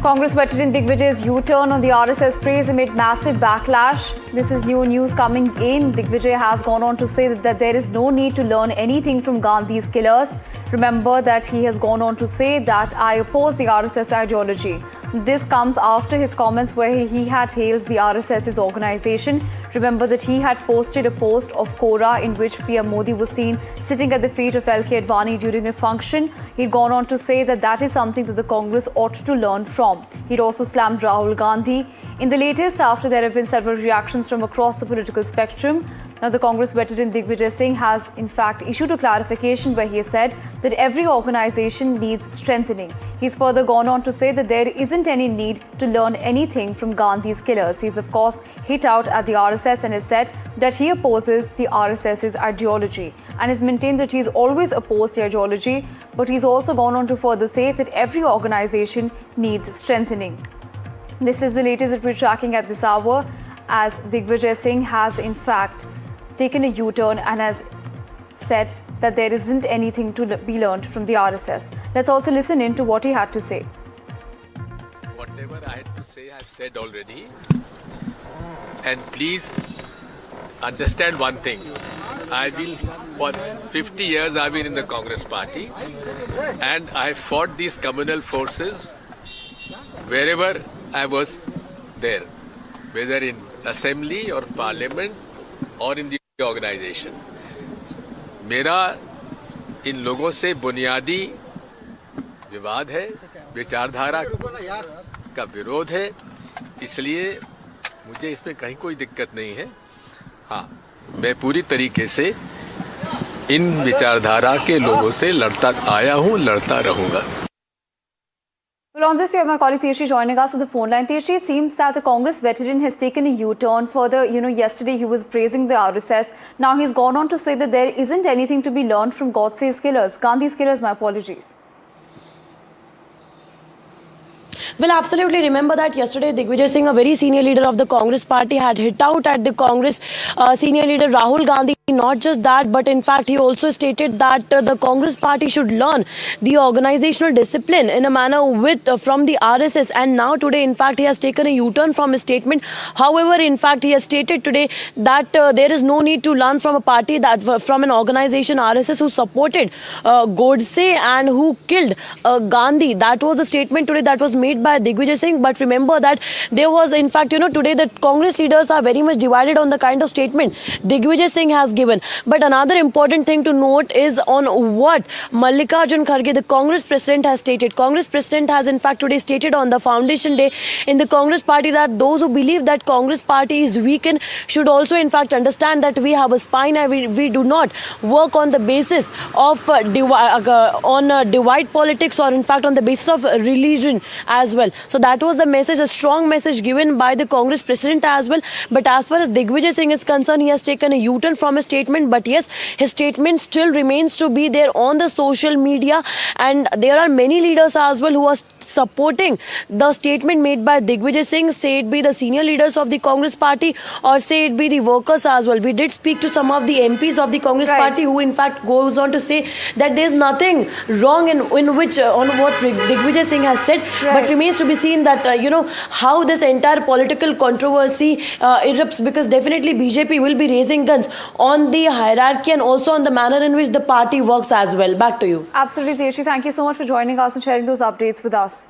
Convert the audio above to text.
Congress veteran Digvijay's U-turn on the RSS praise amid massive backlash. This is new news coming in. Digvijay has gone on to say that there is no need to learn anything from Gandhi's killers. Remember that he has gone on to say that I oppose the RSS ideology. This comes after his comments where he had hailed the RSS's organization. Remember that he had posted a post of Kora in which PM Modi was seen sitting at the feet of LK Advani during a function. He'd gone on to say that that is something that the Congress ought to learn from. He'd also slammed Rahul Gandhi. In the latest, after there have been several reactions from across the political spectrum, now the Congress veteran Digvijay Singh has in fact issued a clarification where he has said that every organization needs strengthening. He's further gone on to say that there isn't any need to learn anything from Gandhi's killers. He's of course hit out at the RSS and has said that he opposes the RSS's ideology and has maintained that he's always opposed the ideology, but he's also gone on to further say that every organization needs strengthening. This is the latest that we're tracking at this hour, as Digvijay Singh has in fact taken a U-turn and has said that there isn't anything to be learned from the RSS. Let's also listen in to what he had to say. Whatever I had to say, I've said already. And please understand one thing. For 50 years I've been in the Congress party and I fought these communal forces wherever I was there, whether in assembly or parliament or in the organization. मेरा इन लोगों से बुनियादी विवाद है, विचारधारा का विरोध है, इसलिए मुझे इसमें कहीं कोई दिक्कत नहीं है। हाँ, मैं पूरी तरीके से इन विचारधारा के लोगों से लड़ता आया हूँ, लड़ता रहूँगा। Well, on this, you have my colleague Tieshi joining us on the phone line. Tieshi, it seems that the Congress veteran has taken a U-turn. Further, yesterday he was praising the RSS. Now he's gone on to say that there isn't anything to be learned from Godse's killers. Gandhi's killers, my apologies. Well, absolutely. Remember that yesterday Digvijay Singh, a very senior leader of the Congress party, had hit out at the Congress senior leader Rahul Gandhi. Not just that, but in fact he also stated that the Congress party should learn the organizational discipline in a manner from the RSS, and now today in fact he has taken a U-turn from his statement. However, in fact he has stated today that there is no need to learn from a party, that from an organization RSS who supported Godse and who killed Gandhi. That was the statement today that was made by Digvijay Singh. But remember that there was in fact today the Congress leaders are very much divided on the kind of statement Digvijay Singh has given. But another important thing to note is on what Mallikarjun Kharge, the Congress president, has stated. Congress president has in fact today stated on the foundation day in the Congress party that those who believe that Congress party is weakened should also in fact understand that we have a spine and we do not work on the basis of divide politics, or in fact on the basis of religion as well. So that was the message, a strong message given by the Congress president as well. But as far as Digvijay Singh is concerned, he has taken a U-turn from his statement, but yes, his statement still remains to be there on the social media, and there are many leaders as well who are supporting the statement made by Digvijay Singh, say it be the senior leaders of the Congress party or say it be the workers as well. We did speak to some of the MPs of the Congress party who in fact goes on to say that there is nothing wrong in which on what Digvijay Singh has said, but remains to be seen that how this entire political controversy erupts, because definitely BJP will be raising guns on the hierarchy and also on the manner in which the party works as well. Back to you. Absolutely, Tieshi. Thank you so much for joining us and sharing those updates with us.